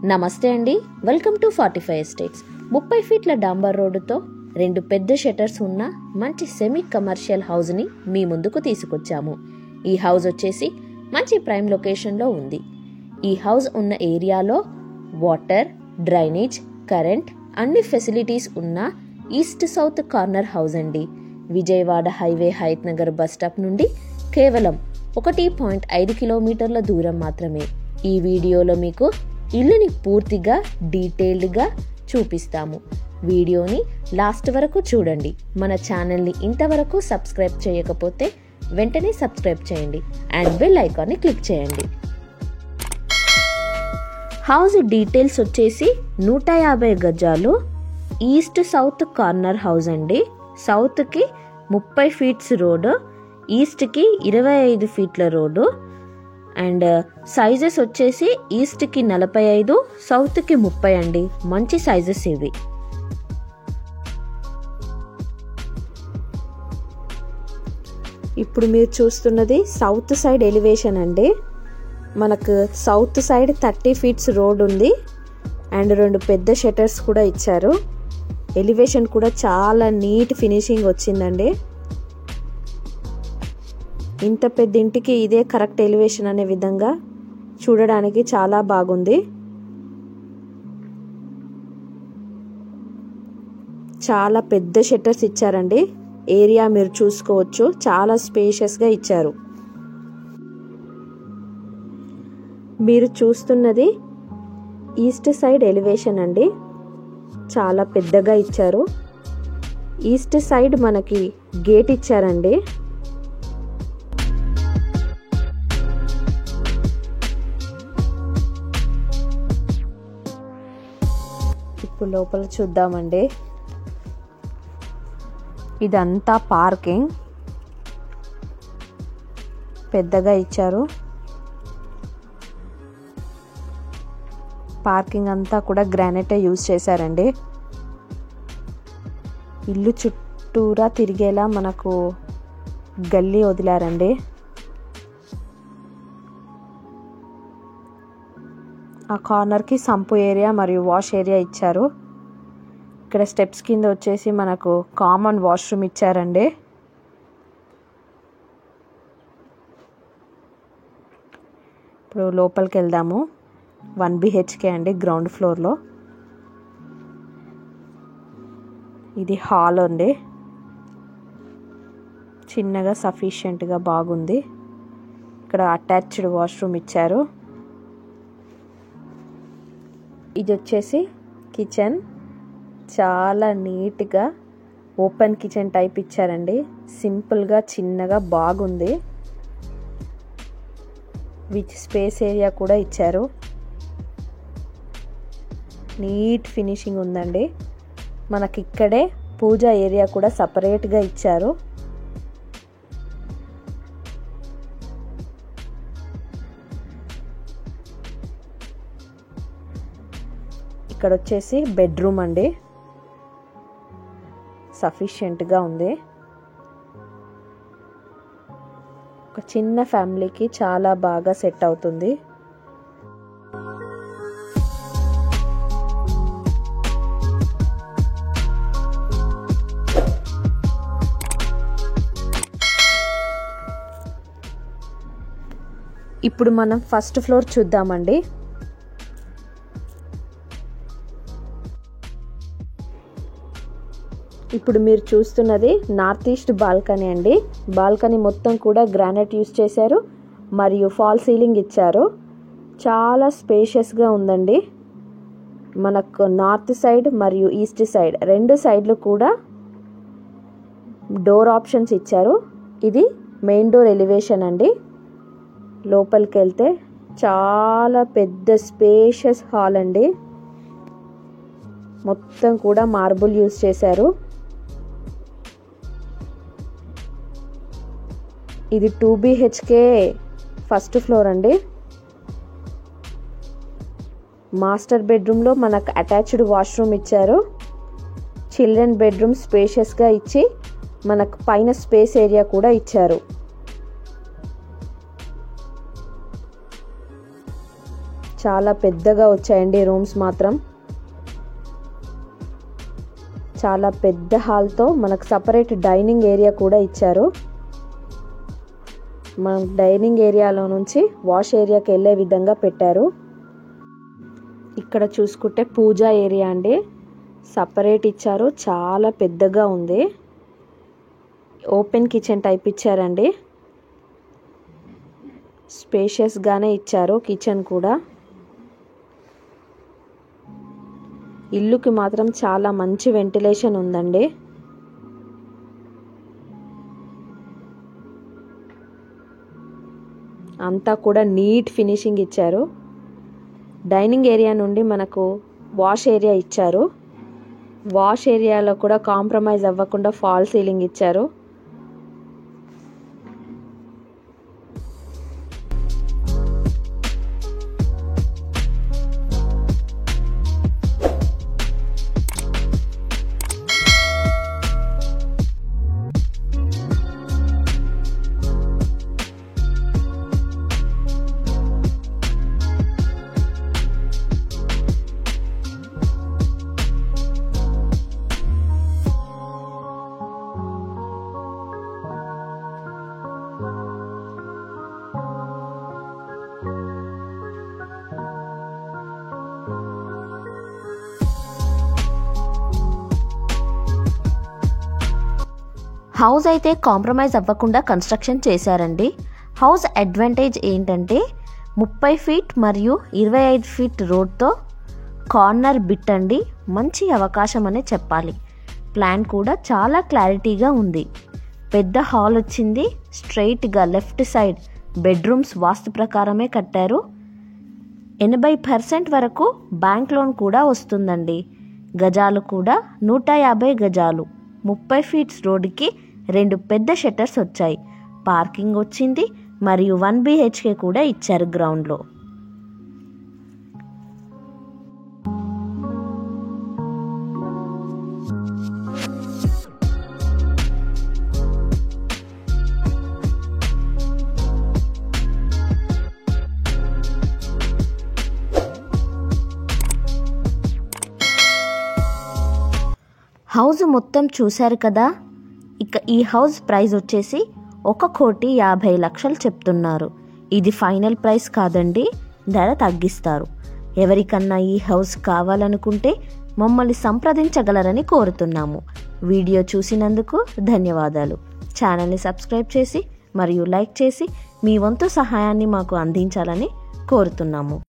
నమస్తే అండి, welcome to 45 estates. 30 ఫీట్ల డాంబర్ రోడ్డుతో 2 పెద్ద షట్టర్స్ ఉన్న మంచి సెమీ కమర్షియల్ హౌస్ని మీ ముందుకు తీసుకొచ్చాము. ఈ హౌస్ వచ్చేసి మంచి ప్రైమ్ లొకేషన్లో ఉంది. ఈ హౌస్ ఉన్న ఏరియాలో వాటర్, డ్రైనేజ్, కరెంట్ అన్ని ఫెసిలిటీస్ ఉన్న ఈస్ట్ సౌత్ కార్నర్ హౌస్ అండి. Vijayawada highway Hayat Nagar bus stop నుండి కేవలం 1.5 కిలోమీటర్ల దూరం మాత్రమే. ఈ వీడియోలో మీకు ఇల్లుని పూర్తిగా డీటెయిల్డ్గా చూపిస్తాము. వీడియోని లాస్ట్ వరకు చూడండి. మన ఛానల్ని ఇంతవరకు సబ్స్క్రైబ్ చేయకపోతే వెంటనే సబ్స్క్రైబ్ చేయండి అండ్ బెల్ ఐకాన్ని క్లిక్ చేయండి. హౌస్ డీటెయిల్స్ వచ్చేసి 150 గజాలు ఈస్ట్ సౌత్ కార్నర్ హౌస్ అండి. సౌత్కి 30 ఫీట్స్ రోడ్డు, ఈస్ట్కి 25 ఫీట్ల రోడ్డు అండ్ సైజెస్ వచ్చేసి ఈస్ట్కి 45, సౌత్కి 30 అండి. మంచి సైజెస్ ఇవి. ఇప్పుడు మీరు చూస్తున్నది సౌత్ సైడ్ ఎలివేషన్ అండి. మనకు సౌత్ సైడ్ 30 ఫీట్స్ రోడ్ ఉంది అండ్ 2 పెద్ద షట్టర్స్ కూడా ఇచ్చారు. ఎలివేషన్ కూడా చాలా నీట్ ఫినిషింగ్ వచ్చిందండి. ఇంత పెద్ద ఇంటికి ఇదే కరెక్ట్ ఎలివేషన్ అనే విధంగా చూడడానికి చాలా బాగుంది. చాలా పెద్ద షట్టర్స్ ఇచ్చారండి. ఏరియా మీరు చూసుకోవచ్చు, చాలా స్పేషియస్గా ఇచ్చారు. మీరు చూస్తున్నది ఈస్ట్ సైడ్ ఎలివేషన్ అండి. చాలా పెద్దగా ఇచ్చారు. ఈస్ట్ సైడ్ మనకి గేట్ ఇచ్చారండి. ఇప్పుడు లోపల చూద్దామండి. ఇదంతా పార్కింగ్ పెద్దగా ఇచ్చారు. పార్కింగ్ అంతా కూడా గ్రానైట్ యూజ్ చేశారండి. ఇల్లు చుట్టూరా తిరిగేలా మనకు గల్లీ వదిలారండి. ఆ కార్నర్కి సంపు ఏరియా మరియు వాష్ ఏరియా ఇచ్చారు. ఇక్కడ స్టెప్స్ కింద వచ్చేసి మనకు కామన్ వాష్రూమ్ ఇచ్చారండి. ఇప్పుడు లోపలికి వెళ్దాము. 1 BHK అండి, గ్రౌండ్ ఫ్లోర్లో. ఇది హాల్ అండి. చిన్నగా సఫిషియెంట్గా బాగుంది. ఇక్కడ అటాచ్డ్ వాష్రూమ్ ఇచ్చారు. ఇది వచ్చేసి కిచెన్. చాలా నీట్గా ఓపెన్ కిచెన్ టైప్ ఇచ్చారండి. సింపుల్గా చిన్నగా బాగుంది. విత్ స్పేస్ ఏరియా కూడా ఇచ్చారు. నీట్ ఫినిషింగ్ ఉందండి. మనకి ఇక్కడే పూజా ఏరియా కూడా సపరేట్గా ఇచ్చారు. ఇక్కడ వచ్చేసి బెడ్రూమ్ అండి. సఫిషియెంట్గా ఉంది. ఒక చిన్న ఫ్యామిలీకి చాలా బాగా సెట్ అవుతుంది. ఇప్పుడు మనం ఫస్ట్ ఫ్లోర్ చూద్దామండి. ఇప్పుడు మీరు చూస్తున్నది నార్త్ ఈస్ట్ బాల్కనీ అండి. బాల్కనీ మొత్తం కూడా గ్రానైట్ యూజ్ చేశారు మరియు ఫాల్ సీలింగ్ ఇచ్చారు. చాలా స్పేషియస్గా ఉందండి. మనకు నార్త్ సైడ్ మరియు ఈస్ట్ సైడ్ 2 సైడ్లు కూడా డోర్ ఆప్షన్స్ ఇచ్చారు. ఇది మెయిన్ డోర్ ఎలివేషన్ అండి. లోపలికి వెళ్తే చాలా పెద్ద స్పేషియస్ హాల్ అండి. మొత్తం కూడా మార్బుల్ యూజ్ చేశారు. ఇది 2 BHK ఫస్ట్ ఫ్లోర్ అండి. మాస్టర్ బెడ్రూమ్లో మనకు అటాచ్డ్ వాష్రూమ్ ఇచ్చారు. చిల్డ్రన్ బెడ్రూమ్ స్పేషియస్గా ఇచ్చి మనకు పైన స్పేస్ ఏరియా కూడా ఇచ్చారు. చాలా పెద్దగా వచ్చాయండి రూమ్స్ మాత్రం. చాలా పెద్ద హాల్తో మనకు సపరేట్ డైనింగ్ ఏరియా కూడా ఇచ్చారు. మనం డైనింగ్ ఏరియాలో నుంచి వాష్ ఏరియాకి వెళ్ళే విధంగా పెట్టారు. ఇక్కడ చూసుకుంటే పూజా ఏరియా అండి, సపరేట్ ఇచ్చారు. చాలా పెద్దగా ఉంది. ఓపెన్ కిచెన్ టైప్ ఇచ్చారండి. స్పేషియస్గానే ఇచ్చారు కిచెన్ కూడా. ఇల్లుకి మాత్రం చాలా మంచి వెంటిలేషన్ ఉందండి. అంతా కూడా నీట్ ఫినిషింగ్ ఇచ్చారు. డైనింగ్ ఏరియా నుండి మనకు వాష్ ఏరియా ఇచ్చారు. వాష్ ఏరియాలో కూడా కాంప్రమైజ్ అవ్వకుండా ఫాల్ సీలింగ్ ఇచ్చారు. హౌస్ అయితే కాంప్రమైజ్ అవ్వకుండా కన్స్ట్రక్షన్ చేశారండి. హౌస్ అడ్వాంటేజ్ ఏంటంటే 30 ఫీట్ మరియు 25 ఫీట్ రోడ్తో కార్నర్ బిట్ అండి. మంచి అవకాశం అనే చెప్పాలి. ప్లాన్ కూడా చాలా క్లారిటీగా ఉంది. పెద్ద హాల్ వచ్చింది. స్ట్రైట్గా లెఫ్ట్ సైడ్ బెడ్రూమ్స్ వాస్తు ప్రకారమే కట్టారు. 80% వరకు బ్యాంక్ లోన్ కూడా వస్తుందండి. గజాలు కూడా 150 గజాలు. 30 ఫీట్స్ రోడ్డుకి 2 పెద్ద షట్టర్స్ వచ్చాయి. పార్కింగ్ వచ్చింది మరియు 1 BHK కూడా ఇచ్చారు గ్రౌండ్లో. హౌస్ మొత్తం చూశారు కదా. ఇక ఈ హౌస్ ప్రైస్ వచ్చేసి 1,50,00,000 చెప్తున్నారు. ఇది ఫైనల్ ప్రైస్ కాదండి, ధర తగ్గిస్తారు. ఎవరికన్నా ఈ హౌస్ కావాలనుకుంటే మమ్మల్ని సంప్రదించగలరని కోరుతున్నాము. వీడియో చూసినందుకు ధన్యవాదాలు. ఛానల్ని సబ్స్క్రైబ్ చేసి మరియు లైక్ చేసి మీ వంతు సహాయాన్ని మాకు అందించాలని కోరుతున్నాము.